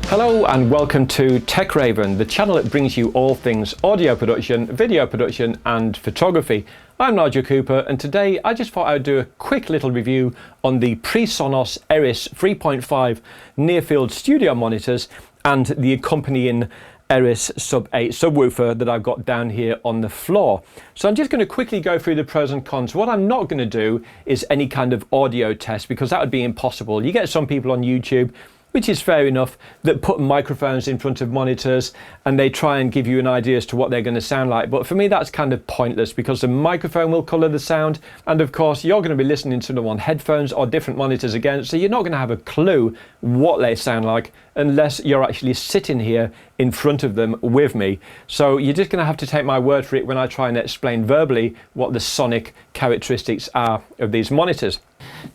Hello and welcome to Tech Raven, the channel that brings you all things audio production, video production and photography. I'm Nigel Cooper and today I just thought I would do a quick little review on the PreSonus Eris 3.5 near-field studio monitors and the accompanying Eris Sub8 subwoofer that I've got down here on the floor. So I'm just going to quickly go through the pros and cons. What I'm not going to do is any kind of audio test because that would be impossible. You get some people on YouTube, which is fair enough, that put microphones in front of monitors and they try and give you an idea as to what they're going to sound like. But for me, that's kind of pointless because the microphone will colour the sound. And of course, you're going to be listening to them on headphones or different monitors again. So you're not going to have a clue what they sound like unless you're actually sitting here in front of them with me. So you're just going to have to take my word for it when I try and explain verbally what the sonic characteristics are of these monitors.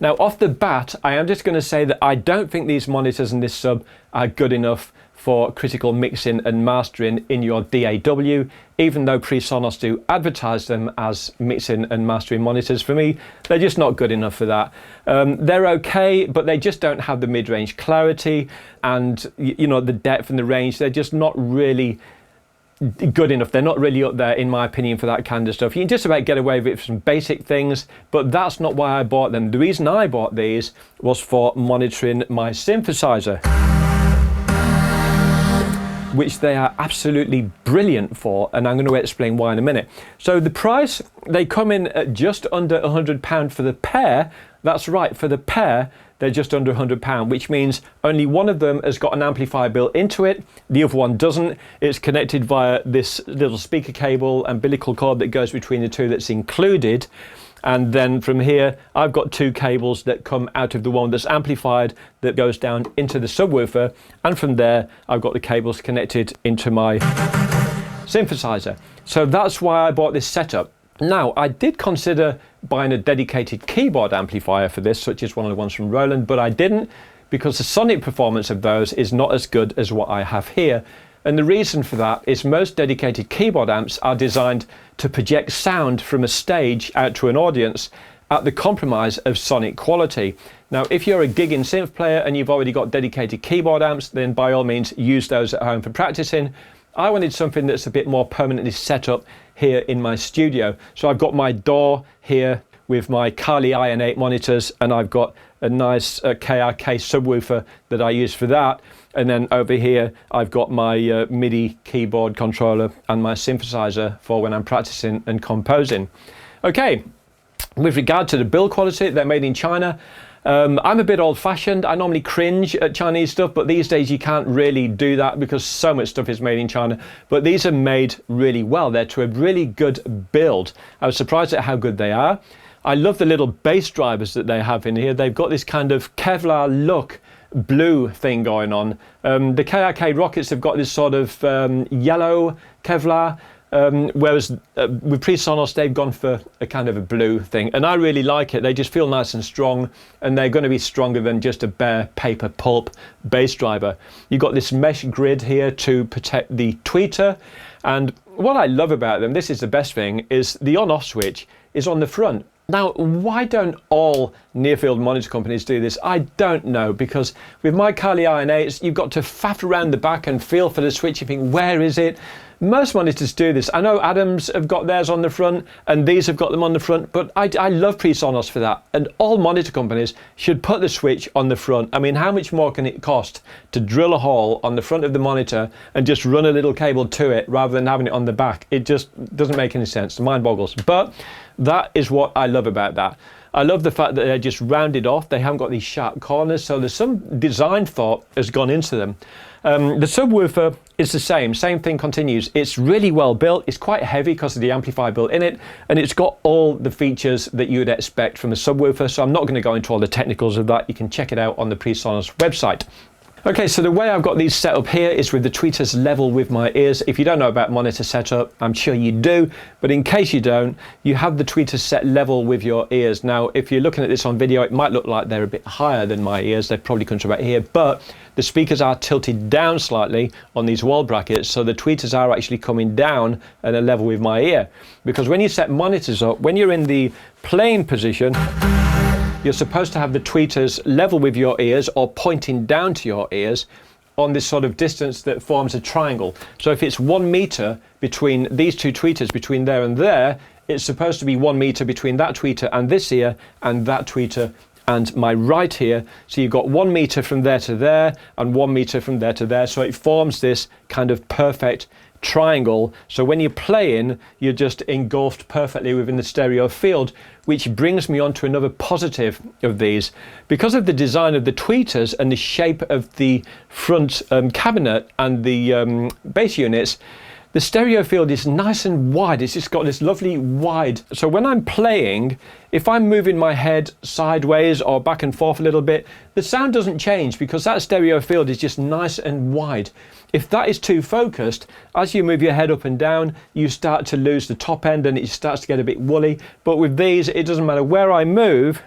Now, off the bat, I am just going to say that I don't think these monitors and this sub are good enough for critical mixing and mastering in your DAW, even though PreSonus do advertise them as mixing and mastering monitors. For me, they're just not good enough for that. They're okay, but they just don't have the mid-range clarity and you know, the depth and the range. They're just not really good enough. They're not really up there in my opinion for that kind of stuff. You can just about get away with it for some basic things, but that's not why I bought them. The reason I bought these was for monitoring my synthesizer, which they are absolutely brilliant for, and I'm going to explain why in a minute. So the price, they come in at just under £100 for the pair. That's right, for the pair they're just under £100, which means only one of them has got an amplifier built into it, the other one doesn't. It's connected via this little speaker cable and umbilical cord that goes between the two that's included. And then from here, I've got two cables that come out of the one that's amplified that goes down into the subwoofer. And from there, I've got the cables connected into my synthesizer. So that's why I bought this setup. Now, I did consider buying a dedicated keyboard amplifier for this, such as one of the ones from Roland, but I didn't because the sonic performance of those is not as good as what I have here. And the reason for that is most dedicated keyboard amps are designed to project sound from a stage out to an audience at the compromise of sonic quality. Now, if you're a gigging synth player and you've already got dedicated keyboard amps, then by all means use those at home for practicing. I wanted something that's a bit more permanently set up here in my studio. So I've got my DAW here with my Kali Iron 8 monitors, and I've got a nice KRK subwoofer that I use for that. And then over here, I've got my MIDI keyboard controller and my synthesizer for when I'm practicing and composing. Okay, with regard to the build quality, they're made in China. I'm a bit old-fashioned. I normally cringe at Chinese stuff, but these days you can't really do that because so much stuff is made in China. But these are made really well. They're to a really good build. I was surprised at how good they are. I love the little bass drivers that they have in here. They've got this kind of Kevlar look blue thing going on. The KRK Rockets have got this sort of yellow Kevlar, whereas with PreSonus they've gone for a kind of a blue thing, and I really like it. They just feel nice and strong, and they're going to be stronger than just a bare paper pulp bass driver. You've got this mesh grid here to protect the tweeter, and what I love about them, this is the best thing, is the on-off switch is on the front. Now, why don't all near-field monitor companies do this? I don't know, because with my Kali Iron 8s, you've got to faff around the back and feel for the switch. You think, where is it? Most monitors do this. I know Adams have got theirs on the front, and these have got them on the front, but I love PreSonus for that. And all monitor companies should put the switch on the front. I mean, how much more can it cost to drill a hole on the front of the monitor and just run a little cable to it rather than having it on the back? It just doesn't make any sense. The mind boggles. But that is what I love about that. I love the fact that they're just rounded off. They haven't got these sharp corners, so there's some design thought has gone into them. The subwoofer is the same thing continues. It's really well built. It's quite heavy because of the amplifier built in it, and it's got all the features that you would expect from a subwoofer, so I'm not going to go into all the technicals of that. You can check it out on the PreSonus website. Okay, so the way I've got these set up here is with the tweeters level with my ears. If you don't know about monitor setup, I'm sure you do, but in case you don't, you have the tweeters set level with your ears. Now, if you're looking at this on video, it might look like they're a bit higher than my ears. They probably come to about here, but the speakers are tilted down slightly on these wall brackets, so the tweeters are actually coming down at a level with my ear. Because when you set monitors up, when you're in the playing position, you're supposed to have the tweeters level with your ears or pointing down to your ears. on this sort of distance that forms a triangle. So if it's 1 meter between these two tweeters, between there and there, it's supposed to be 1 meter between that tweeter and this ear, and that tweeter and my right here. So you've got 1 meter from there to there and 1 meter from there to there. So it forms this kind of perfect triangle. So when you're playing, you're just engulfed perfectly within the stereo field, which brings me on to another positive of these. Because of the design of the tweeters and the shape of the front cabinet and the bass units, the stereo field is nice and wide. It's just got this lovely wide. So when I'm playing, if I'm moving my head sideways or back and forth a little bit, the sound doesn't change because that stereo field is just nice and wide. If that is too focused, as you move your head up and down, you start to lose the top end and it starts to get a bit woolly. But with these, it doesn't matter where I move.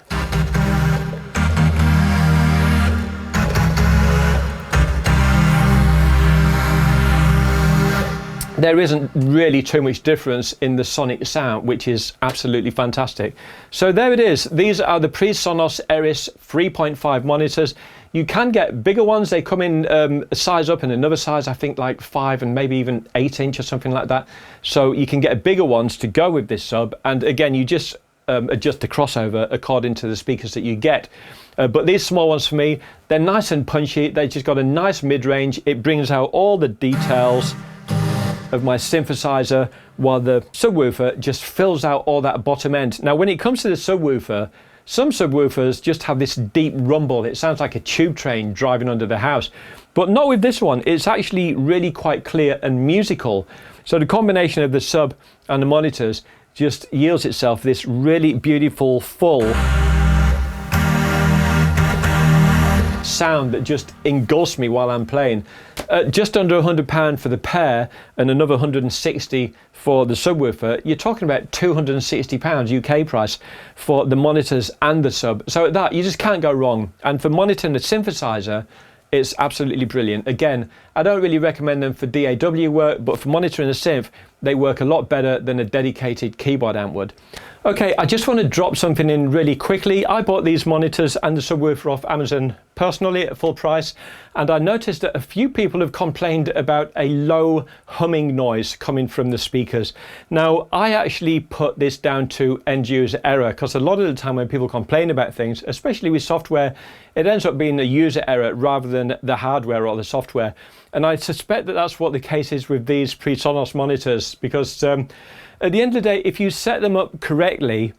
There isn't really too much difference in the sonic sound, which is absolutely fantastic. So there it is. These are the PreSonus Eris 3.5 monitors. You can get bigger ones. They come in a size up and another size, I think like 5 and maybe even 8 inch or something like that. So you can get bigger ones to go with this sub. And again, you just adjust the crossover according to the speakers that you get. But these small ones for me, they're nice and punchy. They just got a nice mid-range. It brings out all the details of my synthesizer, while the subwoofer just fills out all that bottom end. Now when it comes to the subwoofer, some subwoofers just have this deep rumble. It sounds like a tube train driving under the house, but not with this one. It's actually really quite clear and musical. So the combination of the sub and the monitors just yields itself this really beautiful full sound that just engulfs me while I'm playing. Just under £100 for the pair and another 160 for the subwoofer. You're talking about £260 UK price for the monitors and the sub. So at that, you just can't go wrong. And for monitoring the synthesizer, it's absolutely brilliant. Again, I don't really recommend them for DAW work, but for monitoring the synth, they work a lot better than a dedicated keyboard amp would. Okay, I just want to drop something in really quickly. I bought these monitors and the subwoofer off Amazon personally at full price, and I noticed that a few people have complained about a low humming noise coming from the speakers. Now, I actually put this down to end user error, because a lot of the time when people complain about things, especially with software, it ends up being a user error rather than the hardware or the software. And I suspect that that's what the case is with these PreSonus monitors, because at the end of the day, if you set them up correctly,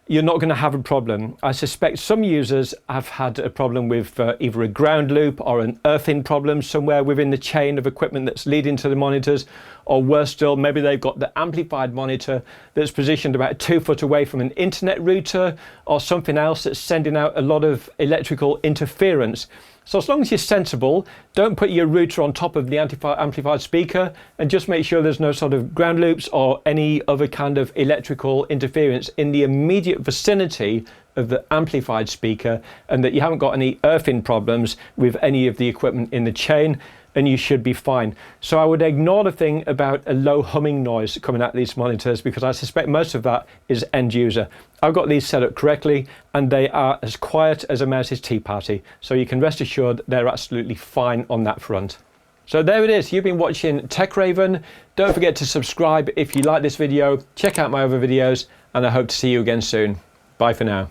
you're not going to have a problem. I suspect some users have had a problem with either a ground loop or an earthing problem somewhere within the chain of equipment that's leading to the monitors, or worse still, maybe they've got the amplified monitor that's positioned about 2 foot away from an internet router or something else that's sending out a lot of electrical interference. So as long as you're sensible, don't put your router on top of the amplified speaker, and just make sure there's no sort of ground loops or any other kind of electrical interference in the immediate vicinity of the amplified speaker, and that you haven't got any earthing problems with any of the equipment in the chain, and you should be fine. So I would ignore the thing about a low humming noise coming out of these monitors, because I suspect most of that is end user. I've got these set up correctly and they are as quiet as a mouse's tea party. So you can rest assured they're absolutely fine on that front. So there it is. You've been watching Tech Raven. Don't forget to subscribe if you like this video. Check out my other videos, and I hope to see you again soon. Bye for now.